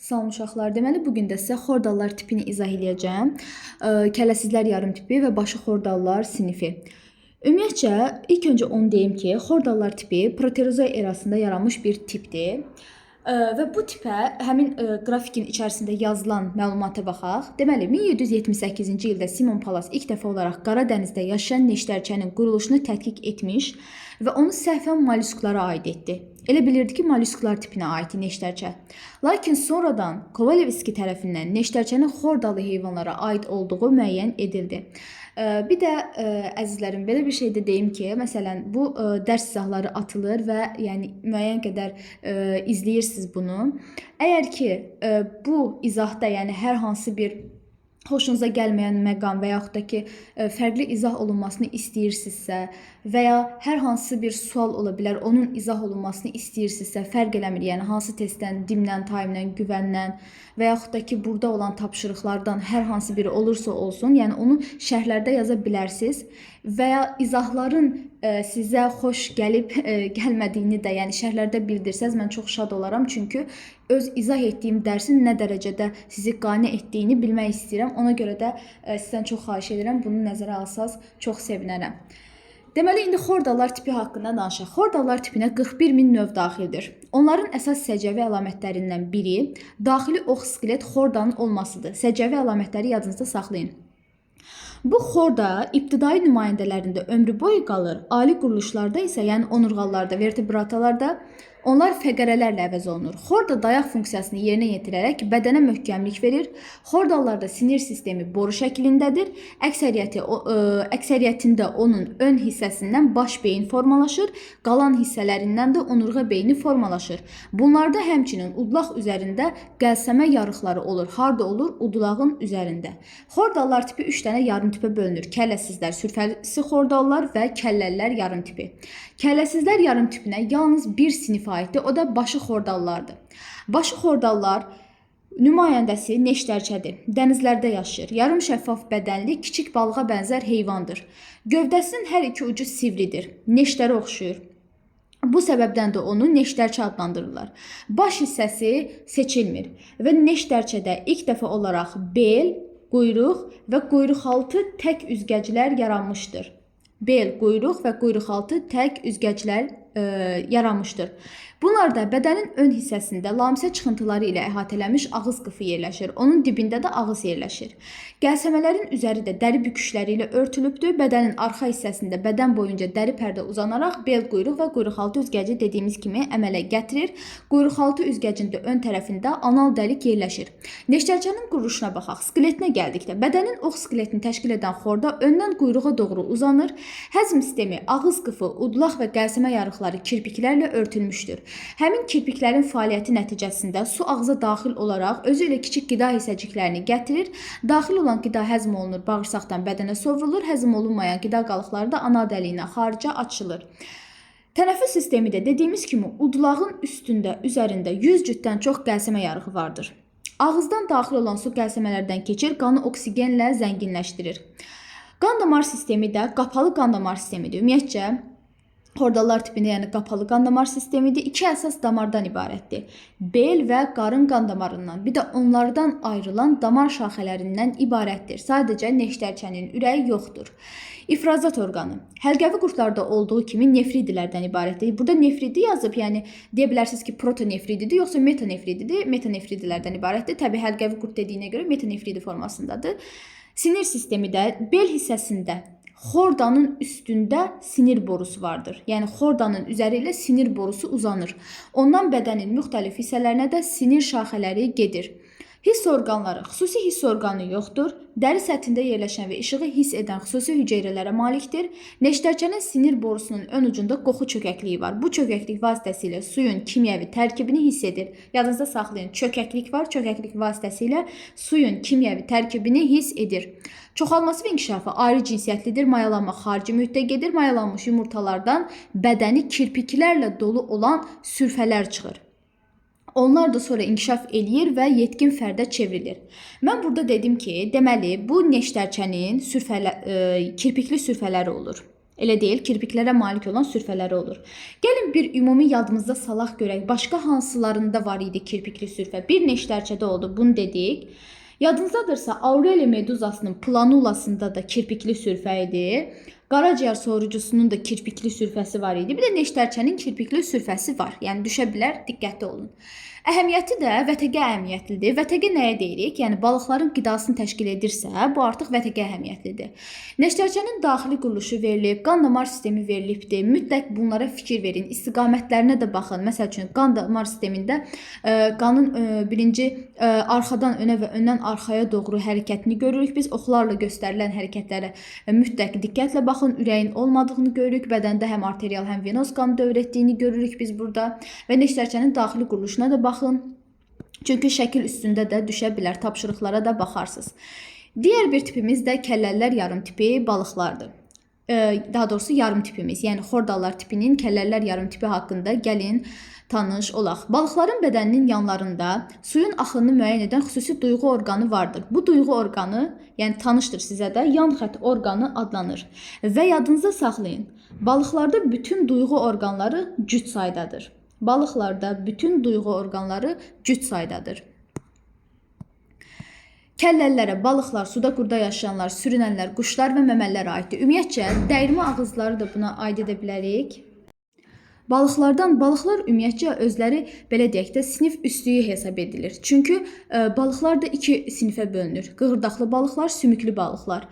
Salam uşaqlar, deməli bugün də sizə xordallar tipini izah edəcəm. Kələsizlər yarım tipi və başı xordallar sinifi. Ümumiyyətcə, ilk öncə onu deyim ki, xordallar tipi Proterozoy erasında yaranmış bir tipdir. Və bu tipə həmin qrafikin içərisində yazılan məlumata baxaq. Deməli, 1778-ci ildə Simon Pallas ilk dəfə olaraq Qara dənizdə yaşayan neştərçənin quruluşunu tədqiq etmiş və onu səhvən mollyusklara aid etdi. Elə bilirdi ki, mollyusklar tipinə aid neştərçə. Lakin sonradan Kovalevski tərəfindən neştərçənin xordalı heyvanlara aid olduğu müəyyən edildi. Bir də əzizlərim, belə bir şey də deyim ki, məsələn, bu dərs izahları atılır və yəni müəyyən qədər izləyirsiniz bunu. Əgər ki, bu izahda yəni hər hansı bir xoşunuza gəlməyən məqam və yaxud da ki, fərqli izah olunmasını istəyirsinizsə və ya hər hansı bir sual ola bilər, onun izah olunmasını istəyirsinizsə, fərq eləmir, yəni hansı testdən, dimdən, taimdən, güvəndən və yaxud da ki, burada olan tapşırıqlardan hər hansı biri olursa olsun, yəni onu şərhlərdə yaza bilərsiniz və ya izahların sizə xoş gəlib gəlmədiyini də, yəni şərhlərdə bildirsəz, mən çox şad olaram, çünki öz izah etdiyim dərsin nə dərəcədə sizi qane etdiyini bilmək istəyirəm. Ona görə də sizdən çox xahiş edirəm, bunu nəzərə alsaz çox sevinərəm. Deməli, indi xordalar tipi haqqında danışaq. Xordalar tipinə 41.000 növ daxildir. Onların əsas səciyyəvi əlamətlərindən biri daxili ox skelet xordanın olmasıdır. Səciyyəvi əlamətləri yadınızda saxlayın. Bu xorda ibtidai nümayəndələrində ömrü boyu qalır, ali quruluşlarda isə, yəni onurğalarda, vertebratalarda onlar fəqərələrlə əvəz olunur. Xorda dayaq funksiyasını yerinə yetirərək bədənə möhkəmlik verir. Xordalarda sinir sistemi boru şəklindədir. Əksəriyyətində onun ön hissəsindən baş beyin formalaşır, qalan hissələrindən də onurğa beyni formalaşır. Bunlarda həmçinin udlaq üzərində qəlsəmə yarıqları olur. Harda olur? Udlağın üzərində. Xordalar tipi 3 dənə yarım tipə bölünür. Kəlləsizlər, sürfəsi xordallar və kəllələr yarım tipi. Kəlləsizlər yarım tipinə yalnız bir sinif aiddir, o da başı xordallardır. Başı xordallar nümayəndəsi neştərçədir. Dənizlərdə yaşayır. Yarım şəffaf bədənli, kiçik balığa bənzər heyvandır. Gövdəsinin hər iki ucu sivridir. Neştərə oxşuyur. Bu səbəbdən də onu neştərçə adlandırırlar. Baş hissəsi seçilmir və neştərçədə ilk dəfə olaraq bel, quyruq və quyruqaltı tək üzgəclər yaranmışdır. Bel, quyruq və quyruqaltı tək üzgəclər yaranmışdır. Bunlarda bədənin ön hissəsində lamisə çıxıntıları ilə əhatələnmiş ağız qıfı yerləşir. Onun dibində də ağız yerləşir. Qəlsəmələrin üzəri də dəri büküşləri ilə örtülübdür. Bədənin arxa hissəsində bədən boyunca dəri pərdə uzanaraq bel, quyruq və quyruqaltı üzgəci dediyimiz kimi əmələ gətirir. Quyruqaltı üzgəcində ön tərəfində anal dəlik yerləşir. Neştərçənin quruluşuna baxaq. Skeletinə gəldikdə bədənin ox skeletini təşkil edən xorda öndən quyruğa doğru uzanır. Həzm sistemi, ağız qıfı, udlaq və qəlsəmə yarıqları kirpiklərlə örtülmüşdür. Həmin kirpiklərin fəaliyyəti nəticəsində su ağza daxil olaraq özü ilə kiçik qida hissəciklərini gətirir. Daxil olan qida həzm olunur, bağırsaqdan bədənə sovrulur. Həzm olunmayan qida qalıqları da ana dəliyinə xarica açılır. Tənəffüs sistemi də dediyimiz kimi udlağın üstündə, üzərində 100 cütdən çox qəlsəmə yarığı vardır. Ağızdan daxil olan su qəlsəmələrdən keçir, qanı oksigenlə zənginləşdirir. Qan damar sistemi də qapalı qan damar sistemidir. Ümumiyyətcə, xordalar tipində, yəni qapalı qan damar sistemidir. İki əsas damardan ibarətdir. Bel və qarın qan damarından, bir də onlardan ayrılan damar şaxələrindən ibarətdir. Sadəcə neştərçənin ürəyi yoxdur. İfrazat orqanı. Həlqəvi qurdlarda olduğu kimi nefridilərdən ibarətdir. Burada nefridi yazıb, yəni deyə bilərsiniz ki, protonefrididir, yoxsa metanefrididir. Metanefridilərdən ibarətdir. Təbii həlqəvi qurd dediyinə görə metanefridi formasındadır. Sinir sistemi də bel hissəsində xordanın üstündə sinir borusu vardır. Yəni xordanın üzəri ilə sinir borusu uzanır. Ondan bədənin müxtəlif hissələrinə də sinir şaxələri gedir. Hiss orqanları. Xüsusi hiss orqanı yoxdur. Dəri səthində yerləşən və işığı hiss edən xüsusi hüceyrələrə malikdir. Neştərçənin sinir borusunun ön ucunda qoxu çökəkliyi var. Bu çökəklik vasitəsilə suyun kimyəvi tərkibini hiss edir. Yadınızda saxlayın, çökəklik var. Çökəklik vasitəsilə suyun kimyəvi tərkibini hiss edir. Çoxalması və inkişafı ayrı cinsiyyətlidir. Mayalanma xarici mühitdə gedir. Mayalanmış yumurtalardan bədəni kirpiklərlə dolu olan sürfələr çıxır. Onlar da sonra inkişaf eləyir və yetkin fərdə çevrilir. Mən burada dedim ki, deməli bu neştərçənin kirpikli sürfələri olur. Elə deyil, kirpiklərə malik olan sürfələri olur. Gəlin bir ümumi yadımızda salaq görək. Başqa hansılarında var idi kirpikli sürfə? Bir neştərçədə oldu, bunu dedik. Yadınızdadırsa Aureli meduzasının planulasında da kirpikli sürfə idi. Qaraciyər sorucusunun da kirpikli sürfəsi var idi. Bir də neştərçənin kirpikli sürfəsi var. Yəni düşə bilər, diqqətli olun. Əhəmiyyəti də vətəgə əhəmiyyətlidir. Vətəgə nəyə deyirik? Yəni balıqların qidasını təşkil edirsə, bu artıq vətəgə əhəmiyyətlidir. Neştərçənin daxili quruluşu verilib, qan damar sistemi verilibdir. Mütləq bunlara fikir verin. İstiqamətlərinə də baxın. Məsəl üçün qan damar sistemində qanın birinci arxadan önə və öndən arxaya doğru hərəkətini görürük. Biz oxlarla göstərilən hərəkətlərə mütləq diqqətlə baxın. Ürəyin olmadığını görürük. Bədəndə həm arterial, həm venoz qan dövr etdiyini görürük biz burada və neştərçənin daxili quruluşuna da baxın. Çünki şəkil üstündə də düşə bilər, tapşırıqlara da baxarsınız. Digər bir tipimiz də kəllələr yarım tipi balıqlardır. Daha doğrusu yarım tipimiz, yəni xordallar tipinin kəllələr yarım tipi haqqında gəlin tanış olaq. Balıqların bədəninin yanlarında suyun axınını müəyyən edən xüsusi duyğu orqanı vardır. Bu duyğu orqanı, yəni tanışdır sizə də, yan xətt orqanı adlanır. Və yadınızda saxlayın, balıqlarda bütün duyğu orqanları cüt saydadır. Balıqlarda bütün duyğu orqanları cüt saydadır. Kəlləllərə balıqlar, suda qurda yaşayanlar, sürünənlər, quşlar və məməllər aiddir. Ümumiyyətcə, dəyirmi ağızları da buna aid edə bilərik. Balıqlar ümumiyyətcə özləri belə deyək də sinif üstüyü hesab edilir. Çünki balıqlar da iki sinifə bölünür. Qığırdaqlı balıqlar, sümüklü balıqlar.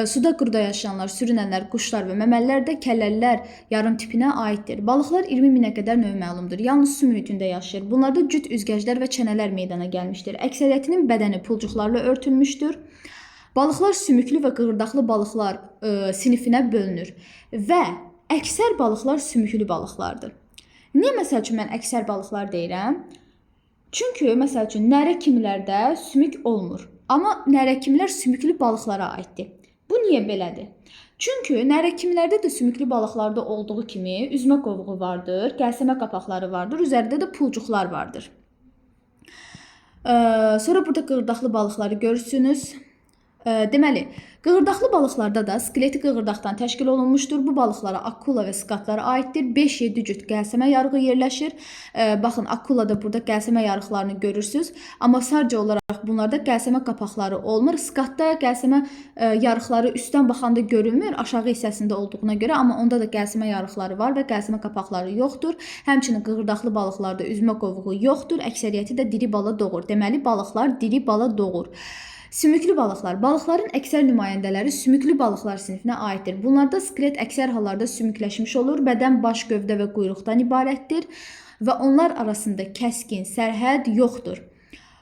Suda qurda yaşayanlar, sürünənlər, quşlar və məməllər də kəlləllər yarım tipinə aiddir. Balıqlar 20 minə qədər növ məlumdur. Yalnız su mühitində yaşayır. Bunlarda cüt üzgəclər və çənələr meydana gəlmişdir. Əksəriyyətinin bədəni pulcuqlarla örtülmüşdür. Balıqlar sümüklü və qığırdaqlı balıqlar sinifinə bölünür və əksər balıqlar sümüklü balıqlardır. Niyə məsəl üçün mən əksər balıqlar deyirəm? Çünki məsəl üçün nərə kimilərdə sümük olmur. Amma nərə kimilər sümüklü balıqlara aiddir. Bu niyə belədir? Çünki nərə kimilərdə də sümüklü balıqlarda olduğu kimi üzmə qovuğu vardır, gəlsəmə qapaqları vardır, üzərində də pulcuqlar vardır. Sonra burada qığırdaqlı balıqları görürsünüz. Deməli, qığırdaqlı balıqlarda da skeleti qığırdaqdan təşkil olunmuşdur. Bu balıqlara akula və skatlara aiddir. 5-7 cüt gəlsəmə yarığı yerləşir. Baxın, akulada burada gəlsəmə yarıqlarını görürsünüz. Amma sadəcə olaraq bunlarda gəlsəmə qapaqları olmur. Skatda gəlsəmə yarıqları üstdən baxanda görünmür, aşağı hissəsində olduğuna görə. Amma onda da gəlsəmə yarıqları var və gəlsəmə qapaqları yoxdur. Həmçinin qığırdaqlı balıqlarda üzmə qovuğu yoxdur. Əksəriyyəti də diri bala doğur. Deməli, balıqlar diri bala doğur. Sümüklü balıqlar. Balıqların əksər nümayəndələri sümüklü balıqlar sinifinə aiddir. Bunlarda skelet əksər hallarda sümükləşmiş olur. Bədən baş, gövdə və quyruqdan ibarətdir və onlar arasında kəskin sərhəd yoxdur.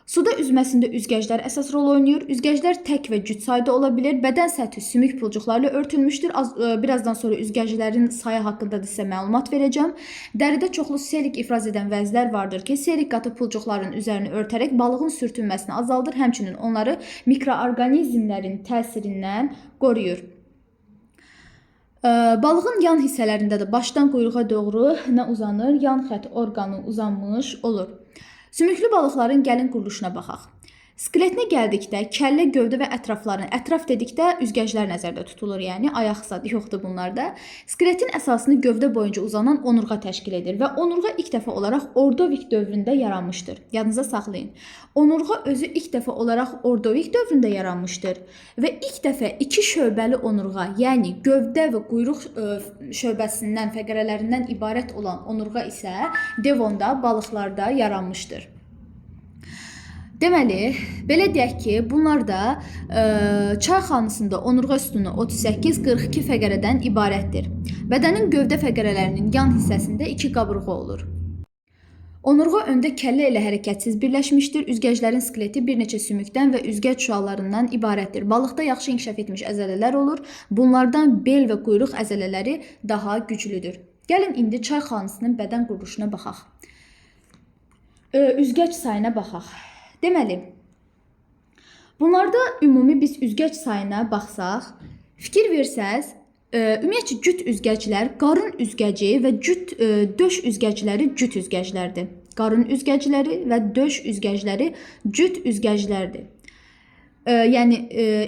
Suda üzməsində üzgəclər əsas rol oynayır. Üzgəclər tək və cüt sayda ola bilir. Bədən səthi sümük pulcuqlarla örtülmüşdür. Birazdan sonra üzgəclərin sayı haqqında da sizə məlumat verəcəm. Dəridə çoxlu serik ifraz edən vəzlər vardır ki, serik qatı pulcuqların üzərini örtərək balığın sürtünməsini azaldır. Həmçinin onları mikroorqanizmlərin təsirindən qoruyur. Balığın yan hissələrində də başdan quyruğa doğru nə uzanır? Yan xətt orqanı uzanmış olur. Sümüklü balıqların gəlin quruluşuna baxaq. Skeletinə gəldikdə kəllə, gövdə və ətraflarını, ətraf dedikdə üzgəclər nəzərdə tutulur, yəni ayaq zad yoxdur bunlarda. Skeletin əsasını gövdə boyunca uzanan onurğa təşkil edir və onurğa ilk dəfə olaraq Ordovik dövründə yaranmışdır. Yadınıza saxlayın. Onurğa özü ilk dəfə olaraq Ordovik dövründə yaranmışdır və ilk dəfə iki şöbəli onurğa, yəni gövdə və quyruq şöbəsindən, fəqərələrindən ibarət olan onurğa isə Devonda, balıqlarda yaranmışdır. Deməli, belə deyək ki, bunlar da çay xanısında onurğa sütunu 38-42 fəqərədən ibarətdir. Bədənin gövdə fəqərələrinin yan hissəsində iki qabırğa olur. Onurğa öndə kəllə ilə hərəkətsiz birləşmişdir. Üzgəclərin skeleti bir neçə sümükdən və üzgəc şüalarından ibarətdir. Balıqda yaxşı inkişaf etmiş əzələlər olur. Bunlardan bel və quyruq əzələləri daha güclüdür. Gəlin indi çay xanısının bədən quruluşuna baxaq. Üzgəc sayına baxaq. Deməli, bunlarda ümumi biz üzgəc sayına baxsaq, fikir versəz, ümumiyyətcə cüt üzgəclər, qarın üzgəci və döş üzgəcləri cüt üzgəclərdir. Qarın üzgəcləri və döş üzgəcləri cüt üzgəclərdir. Yəni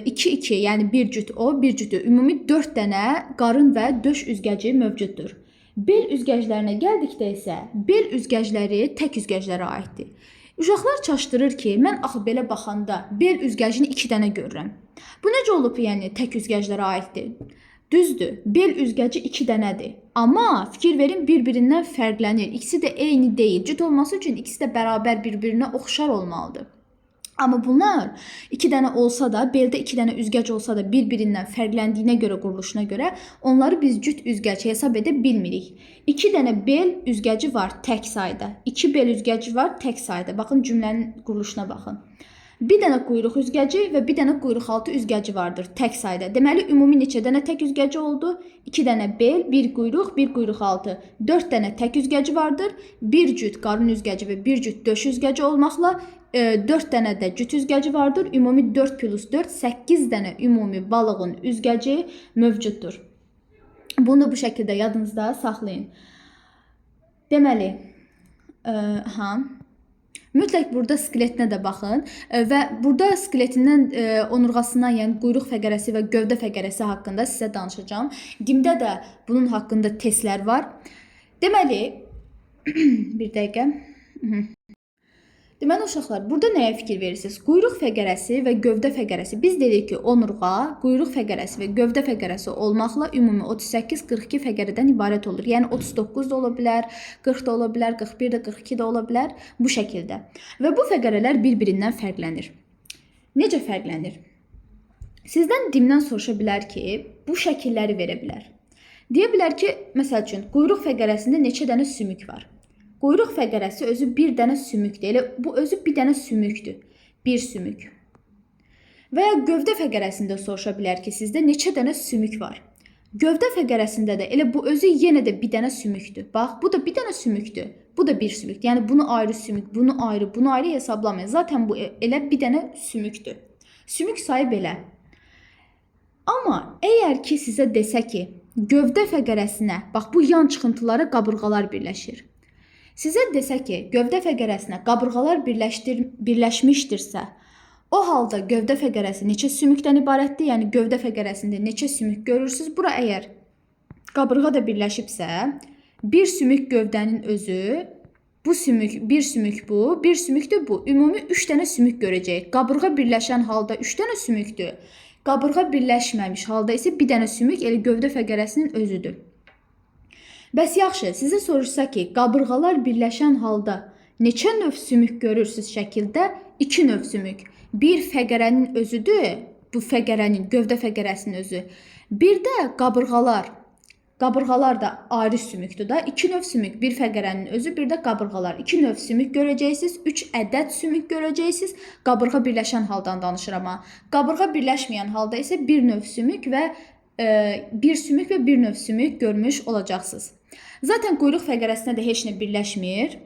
2-2, yəni bir cüt o, bir cüt o. Ümumi 4 dənə qarın və döş üzgəci mövcuddur. Bel üzgəclərinə gəldikdə isə bel üzgəcləri tək üzgəclərə aiddir. Uşaqlar çaşdırır ki, mən axı belə baxanda bel üzgəcini 2 dənə görürəm. Bu necə olub, yəni tək üzgəclərə aiddir? Düzdür, bel üzgəci 2 dənədir. Amma fikir verin, bir-birindən fərqlənir. İkisi də eyni deyil. Cüt olması üçün ikisi də bərabər bir-birinə oxşar olmalıdır. Amma bunlar 2 dənə olsa da, beldə 2 dənə üzgəc olsa da bir-birindən fərqləndiyinə görə, quruluşuna görə onları biz cüt üzgəc hesab edə bilmirik. 2 dənə bel üzgəci var tək sayda. 2 bel üzgəci var tək sayda. Baxın cümlənin quruluşuna baxın. Bir dənə quyruq üzgəci və bir dənə quyruqaltı üzgəci vardır tək sayda. Deməli, ümumi neçə dənə tək üzgəci oldu? 2 dənə bel, bir quyruq, bir quyruqaltı. 4 dənə tək üzgəci vardır. Bir cüt qarın üzgəci və bir cüt döş üzgəci olmaqla 4 dənə də cüt üzgəci vardır. Ümumi 4 plus 4, 8 dənə ümumi balığın üzgəci mövcuddur. Bunu bu şəkildə yadınızda saxlayın. Deməli, mütləq burada skeletinə də baxın və burada skeletindən onurğasından, yəni quyruq fəqərəsi və gövdə fəqərəsi haqqında sizə danışacağam. Dimdə də bunun haqqında testlər var. Deməli, bir dəqiqə. Deməli uşaqlar, burada nəyə fikir verirsiniz? Quyruq fəqərəsi və gövdə fəqərəsi. Biz dedik ki, onurğa, quyruq fəqərəsi və gövdə fəqərəsi olmaqla ümumi 38-42 fəqərədən ibarət olur. Yəni 39 da ola bilər, 40 da ola bilər, 41 də, 42 də ola bilər bu şəkildə. Və bu fəqərələr bir-birindən fərqlənir. Necə fərqlənir? Sizdən dimdən soruşa bilər ki, bu şəkilləri verə bilər. Deyə bilər ki, məsəl üçün, quyruq fəqərəsində neçə dənə sümük var? Quyruq fəqərəsi özü bir dənə sümükdür. Elə bu özü bir dənə sümükdür. Bir sümük. Və ya gövdə fəqərəsində soruşa bilər ki, sizdə neçə dənə sümük var? Gövdə fəqərəsində də elə bu özü yenə də bir dənə sümükdür. Bax, bu da bir dənə sümükdür. Bu da bir sümükdür. Yəni bunu ayrı sümük, bunu ayrı hesablamayın. Zaten bu elə bir dənə sümükdür. Sümük sayı belə. Amma əgər ki sizə desə ki, gövdə fəqərəsinə, bax bu yan çıxıntılara qabırğalar birləşir. Sizə desə ki, gövdə fəqərəsinə qabırğalar birləşmişdirsə, o halda gövdə fəqərəsi neçə sümükdən ibarətdir? Yəni gövdə fəqərəsində neçə sümük görürsünüz? Bura əgər qabırğa da birləşibsə, bir sümük gövdənin özü, bu sümük, bir sümük bu, bir sümük də bu. Ümumi 3 dənə sümük görəcəyik. Qabırğa birləşən halda 3 dənə sümükdür. Qabırğa birləşməmiş halda isə bir dənə sümük elə gövdə fəqərəsinin özüdür. Bəs yaxşı, sizə soruşsa ki, qabırğalar birləşən halda neçə növ sümük görürsünüz şəkildə? 2 növ sümük. Bir fəqərənin özüdür, bu fəqərənin, gövdə fəqərəsinin özü. Bir də qabırğalar. Qabırğalar da ayrı sümükdür da. 2 növ sümük, bir fəqərənin özü, bir də qabırğalar. 2 növ sümük görəcəksiniz, 3 ədəd sümük görəcəksiniz. Qabırğa birləşən haldan danışıram amma. Qabırğa birləşməyən halda isə bir növ sümük və bir növ sümük görmüş olacaqsınız. Zaten quyruq fəqərəsinə də heç nə birləşmir.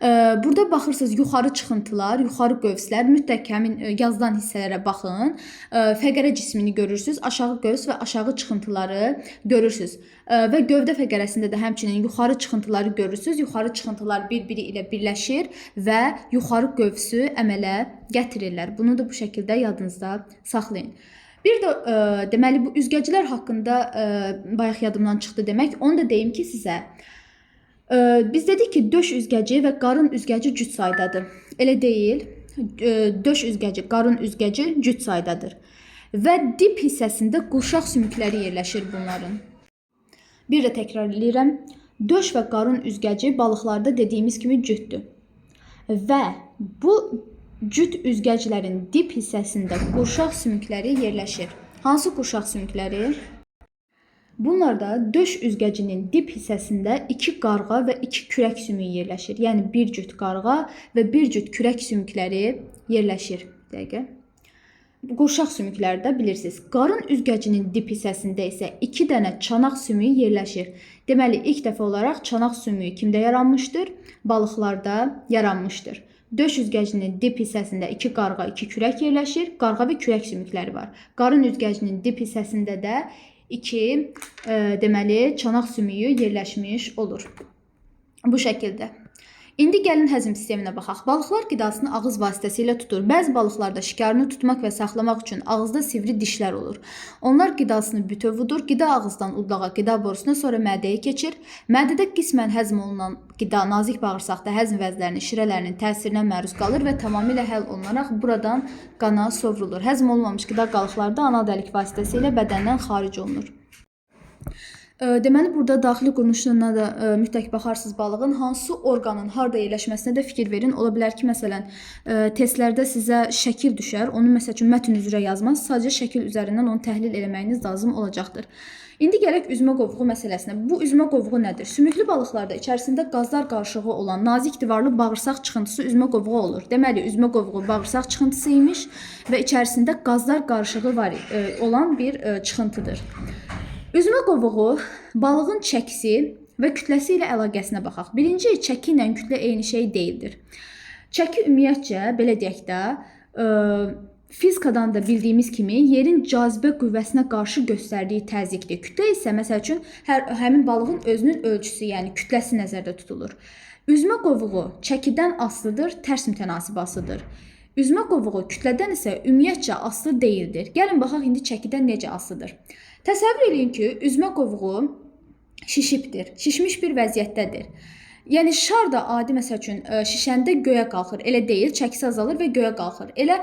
Burada baxırsınız yuxarı çıxıntılar, yuxarı qövslər, mütləq həmin yazılan hissələrə baxın. Fəqərə cismini görürsünüz, aşağı qövs və aşağı çıxıntıları görürsünüz. Və gövdə fəqərəsində də həmçinin yuxarı çıxıntıları görürsünüz. Yuxarı çıxıntılar bir-biri ilə birləşir və yuxarı qövsü əmələ gətirirlər. Bunu da bu şəkildə yadınızda saxlayın. Bir də deməli bu üzgəcilər haqqında bayaq yadımdan çıxdı demək. Onu da deyim ki sizə. Biz dedik ki döş üzgəci və qarın üzgəci cüt saydadır. Elə deyil. Döş üzgəci, qarın üzgəci cüt saydadır. Və dip hissəsində qurşaq sümükləri yerləşir bunların. Bir də təkrar edirəm. Döş və qarın üzgəci balıqlarda dediyimiz kimi cütdür. Və bu cüt üzgəclərin dip hissəsində qurşaq sümükləri yerləşir. Hansı qurşaq sümükləri? Bunlarda döş üzgəcinin dip hissəsində 2 qarğa və 2 kürək sümüyü yerləşir. Yəni bir cüt qarğa və bir cüt kürək sümükləri yerləşir. Qurşaq sümükləri də bilirsiniz. Qarın üzgəcinin dip hissəsində isə 2 dənə çanaq sümüyü yerləşir. Deməli, ilk dəfə olaraq çanaq sümüyü kimdə yaranmışdır? Balıqlarda yaranmışdır. Döş üzgəcinin dip hissəsində 2 qarğa, 2 kürək yerləşir. Qarğa və kürək sümükləri var. Qarın üzgəcinin dip hissəsində də 2 deməli çanaq sümüyü yerləşmiş olur. Bu şəkildə. İndi gəlin həzm sisteminə baxaq. Balıqlar qidasını ağız vasitəsilə tutur. Bəzi balıqlarda şikarını tutmaq və saxlamaq üçün ağızda sivri dişlər olur. Onlar qidasını bütövudur. Qida ağızdan udlağa, qida borusuna, sonra mədəyə keçir. Mədədə qismən həzm olunan qida nazik bağırsaqda həzm vəzlərinin, şirələrinin təsirinə məruz qalır və tamamilə həll olunaraq buradan qana sovrulur. Həzm olunmamış qida qalıqlarda anal dəlik vasitəsilə bədəndən xaric olunur. Deməli, burada daxili quruluşuna da mütləq baxarsınız balığın. Hansı orqanın harda yerləşməsinə də fikir verin. Ola bilər ki, məsələn, testlərdə sizə şəkil düşər. Onu məsəl üçün mətn üzrə yazmaz. Sadəcə şəkil üzərindən onu təhlil eləməyiniz lazım olacaqdır. İndi gələk üzmə qovuğu məsələsinə. Bu üzmə qovuğu nədir? Sümüklü balıqlarda içərisində qazlar qarışığı olan nazik divarlı bağırsaq çıxıntısı üzmə qovuğu olur. Deməli, üzmə qovuğu bağırsaq çıxıntısı imiş və içərisində qazlar qarışığı var olan bir çıxıntıdır. Üzmə qovuğu balığın çəkisi və kütləsi ilə əlaqəsinə baxaq. Birinci, çəki ilə kütlə eyni şey deyildir. Çəki ümumiyyətcə, belə deyək də, fizikadan da bildiyimiz kimi yerin cazibə qüvvəsinə qarşı göstərdiyi təzyiqdir. Kütlə isə, məsəl üçün, həmin balığın özünün ölçüsü, yəni kütləsi nəzərdə tutulur. Üzmə qovuğu çəkidən asılıdır, tərs mütənasib asılıdır. Üzmə qovuğu kütlədən isə ümumiyyətcə asılı deyildir. Gəlin baxaq indi çəkidən necə asılıdır. Təsəvvür edin ki, üzmə qovuğu şişibdir, şişmiş bir vəziyyətdədir. Yəni şar da adi məsəl üçün şişəndə göyə qalxır, elə deyil, çəkisi azalır və göyə qalxır. Elə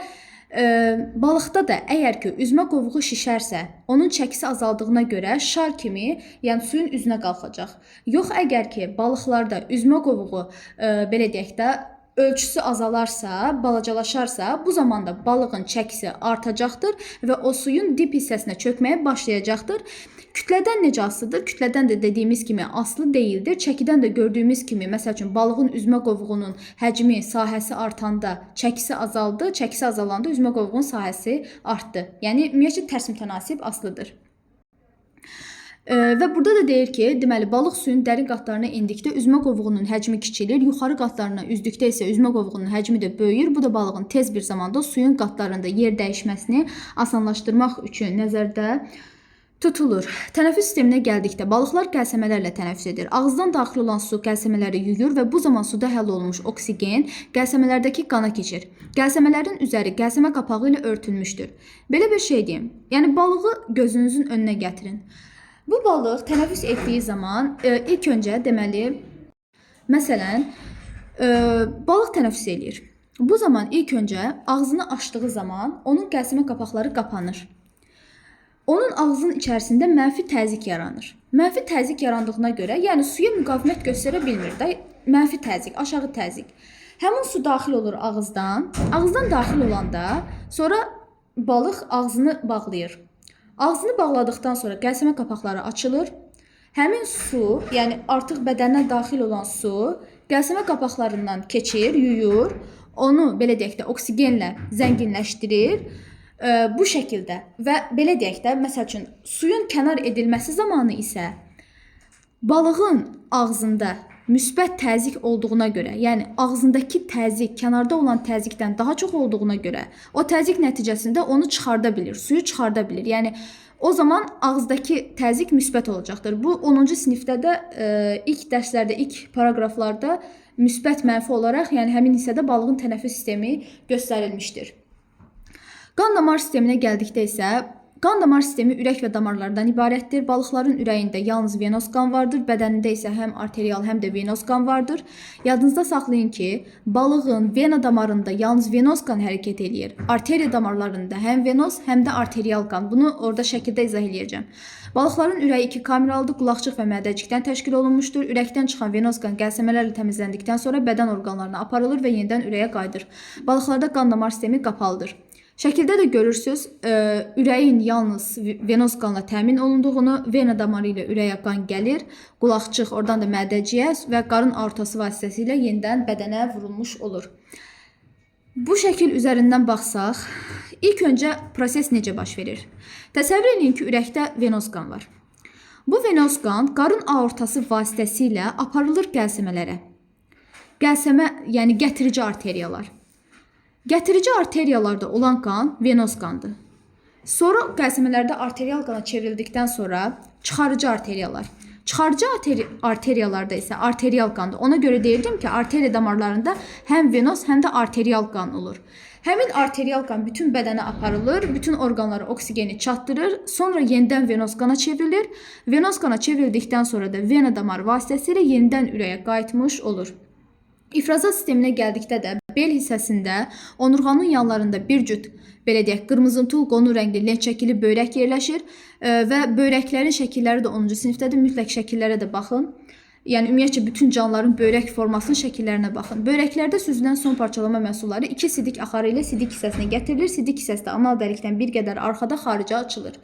balıqda da əgər ki, üzmə qovuğu şişərsə, onun çəkisi azaldığına görə şar kimi, yəni suyun üzünə qalxacaq. Yox, əgər ki, balıqlarda üzmə qovuğu belə deyək də ölçüsü azalarsa, balacalaşarsa, bu zamanda balığın çəkisi artacaqdır və o suyun dip hissəsinə çökməyə başlayacaqdır. Kütlədən necə asılıdır? Kütlədən də dediyimiz kimi asılı deyildir. Çəkidən də gördüyümüz kimi, məsəl üçün balığın üzmə qovuğunun həcmi, sahəsi artanda çəkisi azaldı, çəkisi azalanda üzmə qovuğunun sahəsi artdı. Yəni ümumiyyətcə tərs mütənasib asılıdır. Və burada da deyir ki, deməli, balıq suyun dərin qatlarına indikdə üzmə qovuğunun həcmi kiçilir, yuxarı qatlarına üzdükdə isə üzmə qovuğunun həcmi də böyüyür. Bu da balığın tez bir zamanda suyun qatlarında yer dəyişməsini asanlaşdırmaq üçün nəzərdə tutulur. Tənəffüs sisteminə gəldikdə balıqlar qəlsəmələrlə tənəffüs edir. Ağızdan daxil olan su qəlsəmələri yuyur və bu zaman suda həll olunmuş oksigen qəlsəmələrdəki qana keçir. Qəlsəmələrin üzəri qəlsəmə qapağı ilə örtülmüşdür. Belə bir şey deyim. Yəni balığı gözünüzün önünə gətirin. Bu balıq tənəffüs etdiyi zaman ilk öncə deməli, məsələn, balıq tənəffüs eləyir. Bu zaman ilk öncə ağzını açdığı zaman onun qəlsəmə qapaqları qapanır. Onun ağzının içərisində mənfi təzyiq yaranır. Mənfi təzyiq yarandığına görə, yəni suya müqavimət göstərə bilmir də, mənfi təzyiq, aşağı təzyiq. Həmin su daxil olur ağızdan. Ağızdan daxil olanda sonra balıq ağzını bağlayır. Ağzını bağladıqdan sonra qəlsəmə qapaqları açılır. Həmin su, yəni artıq bədəndən daxil olan su qəlsəmə qapaqlarından keçir, yuyur. Onu belə deyək də oksigenlə zənginləşdirir. Bu şəkildə və belə deyək də, məsəl üçün suyun kənar edilməsi zamanı isə balığın ağzında müsbət təzyiq olduğuna görə, yəni ağzındakı təzyiq kənarda olan təzyiqdən daha çox olduğuna görə o təzyiq nəticəsində onu çıxarda bilir, suyu çıxarda bilir. Yəni o zaman ağızdakı təzyiq müsbət olacaqdır. Bu 10-cu sinifdə də ilk dərslərdə, ilk paraqraflarda müsbət mənfi olaraq, yəni həmin hissədə balığın tənəffüs sistemi göstərilmişdir. Qan damar sisteminə gəldikdə isə qan damar sistemi ürək və damarlardan ibarətdir. Balıqların ürəyində yalnız venos qan vardır, bədənində isə həm arterial, həm də venos qan vardır. Yadınızda saxlayın ki, balığın vena damarında yalnız venos qan hərəkət eləyir. Arteriya damarlarında həm venos, həm də arterial qan. Bunu orada şəkildə izah eləyəcəm. Balıqların ürəyi 2 kameralıdır, qulaqçıq və mədəcikdən təşkil olunmuşdur. Ürəkdən çıxan venos qan qəlsəmələrlə təmizləndikdən sonra bədən orqanlarına aparılır və yenidən ürəyə qayıdır. Balıqlarda qan damar sistemi qapalıdır. Şəkildə də görürsünüz, ürəyin yalnız venos qanla təmin olunduğunu, vena damarı ilə ürəyə qan gəlir, qulaqçıq, oradan da mədəciyə və qarın aortası vasitəsilə yenidən bədənə vurulmuş olur. Bu şəkil üzərindən baxsaq, ilk öncə proses necə baş verir? Təsəvvür edin ki, ürəkdə venos qan var. Bu venos qan qarın aortası vasitəsilə aparılır qəlsəmələrə. Qəlsəmə, yəni gətirici arteriyalar. Gətirici arteriyalarda olan qan venos qandır. Sonra qəlsəmələrdə arterial qana çevrildikdən sonra çıxarıcı arteriyalar. Çıxarıcı arteriyalarda isə arterial qandır. Ona görə deyirdim ki, arteriya damarlarında həm venos, həm də arterial qan olur. Həmin arterial qan bütün bədənə aparılır, bütün orqanlara oksigeni çatdırır, sonra yenidən venos qana çevrilir. Venos qana çevrildikdən sonra da vena damarı vasitəsilə yenidən ürəyə qayıtmış olur. İfrazat sisteminə gəldikdə də bel hissəsində onurğanın yanlarında bir cüt, belə deyək, qırmızımtıl qonur rəngli lent şəkilli böyrək yerləşir və böyrəklərin şəkilləri də 10-cu sinifdədir. Mütləq şəkillərə də baxın. Yəni ümumiyyətcə bütün canlıların böyrək formasının şəkillərinə baxın. Böyrəklərdə süzülən son parçalama məhsulları 2 sidik axarı ilə sidik hissəsinə gətirilir. Sidik hissəsi də anal dəlikdən bir qədər arxada xaricə açılır.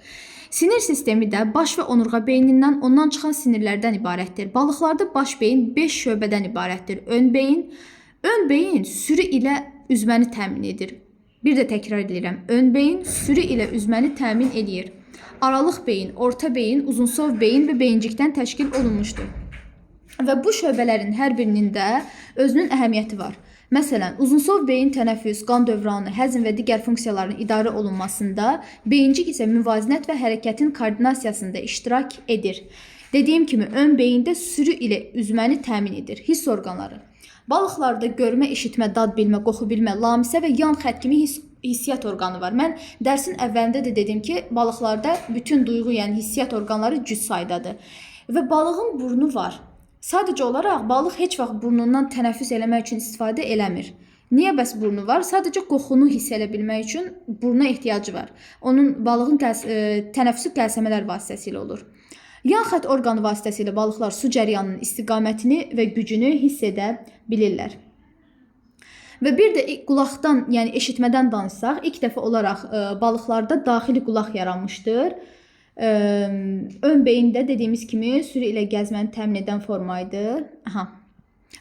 Sinir sistemi də baş və onurğa beynindən, ondan çıxan sinirlərdən ibarətdir. Balıqlarda baş beyin 5 şöbədən ibarətdir. Ön beyin sürü ilə üzməni təmin edir. Bir də təkrar edirəm. Ön beyin sürü ilə üzməni təmin edir. Aralıq beyin, orta beyin, uzunsov beyin və beyincikdən təşkil olunmuşdur. Və bu şöbələrin hər birinin də özünün əhəmiyyəti var. Məsələn, uzunsov beyin tənəffüs, qan dövranı, həzm və digər funksiyaların idarə olunmasında, beyincik isə müvazinət və hərəkətin koordinasiyasında iştirak edir. Dediyim kimi, ön beyində sürü ilə üzməni təmin edir. Hiss orqanları. Balıqlarda görmə, eşitmə, dad bilmə, qoxu bilmə, lamisə və yan xətt kimi hissiyyat orqanı var. Mən dərsin əvvəlində də dedim ki, balıqlarda bütün duyğu, yəni hissiyyat orqanları cüt saydadır. Və balığın burnu var. Sadəcə olaraq balıq heç vaxt burnundan tənəffüs eləmək üçün istifadə eləmir. Niyə bəs burnu var? Sadəcə qoxunu hiss edə bilmək üçün buruna ehtiyacı var. Balığın tənəffüsü qəlsəmələr vasitəsilə olur. Yan xətt orqanı vasitəsilə balıqlar su cəryanının istiqamətini və gücünü hiss edə bilirlər. Və bir də qulaqdan, yəni eşitmədən danışsaq, ilk dəfə olaraq balıqlarda daxili qulaq yaranmışdır. Ön beyində dediyimiz kimi sürü ilə gəzməni təmin edən forma idi.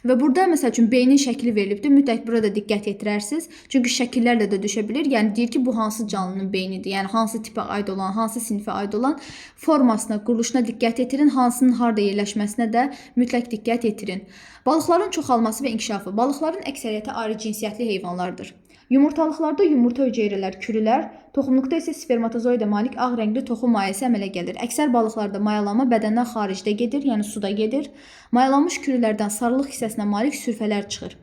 Və burada məsəl üçün beynin şəkli verilibdir. Mütləq burada diqqət yetirərsiniz. Çünki şəkillərlə də düşə bilir. Yəni deyir ki, bu hansı canlının beynidir? Yəni hansı tipə aid olan, hansı sinifə aid olan formasına, quruluşuna diqqət yetirin. Hansının harda yerləşməsinə də mütləq diqqət yetirin. Balıqların çoxalması və inkişafı. Balıqların əksəriyyəti ayrı cinsiyyətli heyvanlardır. Yumurtalıqlarda yumurta hüceyrələr, kürülər, toxumluqda isə spermatozoidə malik ağ rəngli toxum mayəsi əmələ gəlir. Əksər balıqlarda mayalanma bədəndən xaricdə gedir, yəni suda gedir. Mayalanmış kürülərdən sarılıq hissəsinə malik sürfələr çıxır.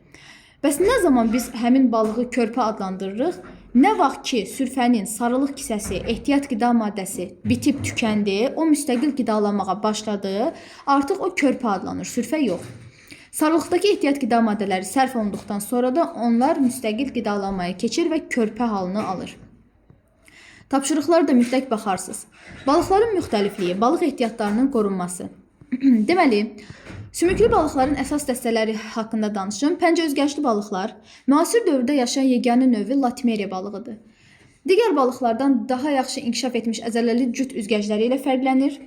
Bəs nə zaman biz həmin balığı körpə adlandırırıq? Nə vaxt ki, sürfənin sarılıq hissəsi, ehtiyat qida maddəsi bitib tükəndi, o müstəqil qidalanmağa başladı, artıq o körpə adlanır, sürfə yox. Sarılıqdakı ehtiyat qida maddələri sərf olunduqdan sonra da onlar müstəqil qidalanmaya keçir və körpə halını alır. Tapşırıqlara da mütləq baxarsınız. Balıqların müxtəlifliyi, balıq ehtiyatlarının qorunması. Deməli, sümüklü balıqların əsas dəstələri haqqında danışım. Pəncəüzgəçli balıqlar müasir dövrdə yaşayan yeganə növü Latmeriya balığıdır. Digər balıqlardan daha yaxşı inkişaf etmiş əzələli cüt üzgəcləri ilə fərqlənir.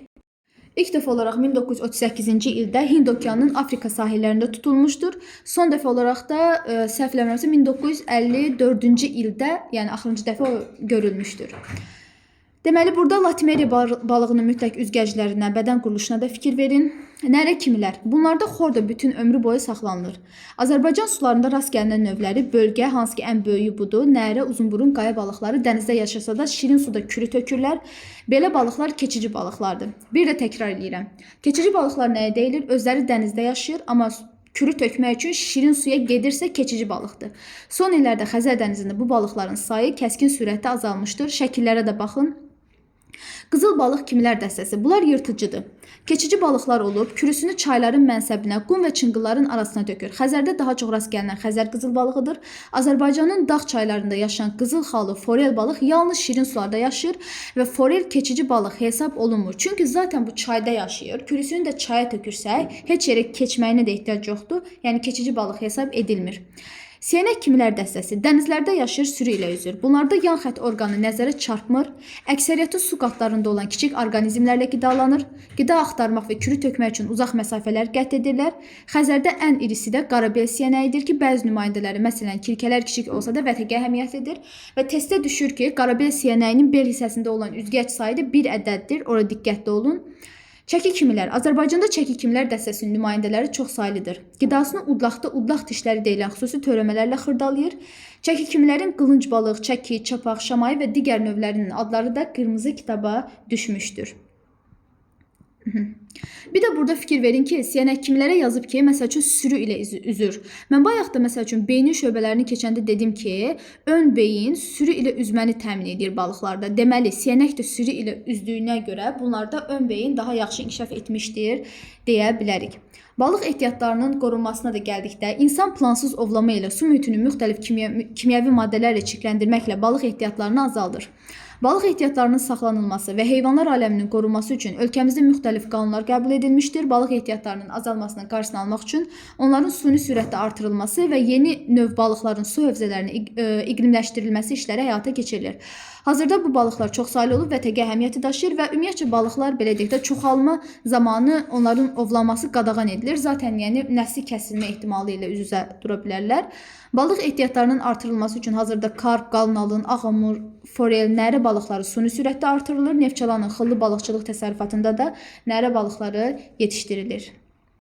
İlk dəfə olaraq 1938-ci ildə Hind okeanının Afrika sahillərində tutulmuşdur. Son dəfə olaraq da səhv eləmirəmsə 1954-cü ildə, yəni axırıncı dəfə görülmüşdür. Deməli, burada Latmeriya balığının mütləq üzgəclərinə, bədən quruluşuna da fikir verin. Nərə kimilər? Bunlarda xorda bütün ömrü boyu saxlanılır. Azərbaycan sularında rast gəlinən növləri bölgə, hansı ki ən böyüyü budur. Nərə, uzunburun, qaya balıqları dənizdə yaşasa da şirin suda kürü tökürlər. Belə balıqlar keçici balıqlardır. Bir də təkrar edirəm. Keçici balıqlar nəyə deyilir? Özləri dənizdə yaşayır, amma kürü tökmək üçün şirin suya gedirsə keçici balıqdır. Son illərdə Xəzər dənizində bu balıqların sayı kəskin sürətdə azalmışdır. Şəkillərə də baxın. Qızıl balıq kimilər dəstəsi. Bunlar yırtıcıdır. Keçici balıqlar olub, kürüsünü çayların mənsəbinə, qum və çınqılların arasına tökür. Xəzərdə daha çox rast gəlinən Xəzər qızıl balığıdır. Azərbaycanın dağ çaylarında yaşayan qızıl xalı forel balıq yalnız şirin sularda yaşayır və forel keçici balıq hesab olunmur. Çünki zaten bu çayda yaşayır. Kürüsünü də çaya tökürsək, heç yerə keçməyinə də ehtiyac yoxdur. Yəni keçici balıq hesab edilmir. Siyənək kimilər dəstəsi dənizlərdə yaşayır, sürü ilə üzür. Bunlarda yan xətt orqanı nəzərə çarpmır. Əksəriyyəti su qatlarında olan kiçik orqanizmlərlə qidalanır. Qida axtarmaq və kürü tökmək üçün uzaq məsafələr qət edirlər. Xəzərdə ən irisi də qarabel siyənəyidir ki, bəzi nümayəndələri, məsələn, kirkələr kiçik olsa da vətəgə əhəmiyyətlidir. Və testdə düşür ki, qarabel siyənəyinin bel hissəsində olan üzgəc sayı da 1 ədəddir. Ora diqqətli olun. Çəki kimilər. Azərbaycanda çəki kimilər dəstəsinin nümayəndələri çox saylıdır. Qidasını udlaqda udlaq dişləri deyilən xüsusi törəmələrlə xırdalayır. Çəki kimilərin qılınc balıq, çəki, çapaq, şamayı və digər növlərinin adları da qırmızı kitaba düşmüşdür. Bir də burada fikir verin ki, siyənək kimlərə yazıb ki, məsəl üçün sürü ilə üzür. Mən bayaq da məsəl üçün beynin şöbələrini keçəndə dedim ki, ön beyin sürü ilə üzməni təmin edir balıqlarda. Deməli, siyənək də sürü ilə üzdüyünə görə bunlarda ön beyin daha yaxşı inkişaf etmişdir deyə bilərik. Balıq ehtiyatlarının qorunmasına da gəldikdə, insan plansız ovlama ilə su mühitini müxtəlif kimyəvi maddələrlə çirkləndirməklə balıq ehtiyatlarını azaldır. Balıq ehtiyatlarının saxlanılması və heyvanlar aləminin qorunması üçün ölkəmizdə müxtəlif qanunlar qəbul edilmişdir. Balıq ehtiyatlarının azalmasının qarşısını almaq üçün onların suni sürətdə artırılması və yeni növ balıqların su hövzələrinin iqlimləşdirilməsi işləri həyata keçirilir. Hazırda bu balıqlar çoxsaylı olub və təbii əhəmiyyəti daşıyır və ümumiyyətcə balıqlar belə deyək də çoxalma zamanı onların ovlanması qadağan edilir. Zaten yəni nəsli kəsilmə ehtimalı ilə üz-üzə dura bilərlər. Balıq ehtiyatlarının artırılması üçün hazırda karp, qalınalın, ağamur, forel, nərə balıqları suni sürətdə artırılır. Neftçalanın xıllı balıqçılıq təsərrüfatında da nərə balıqları yetişdirilir.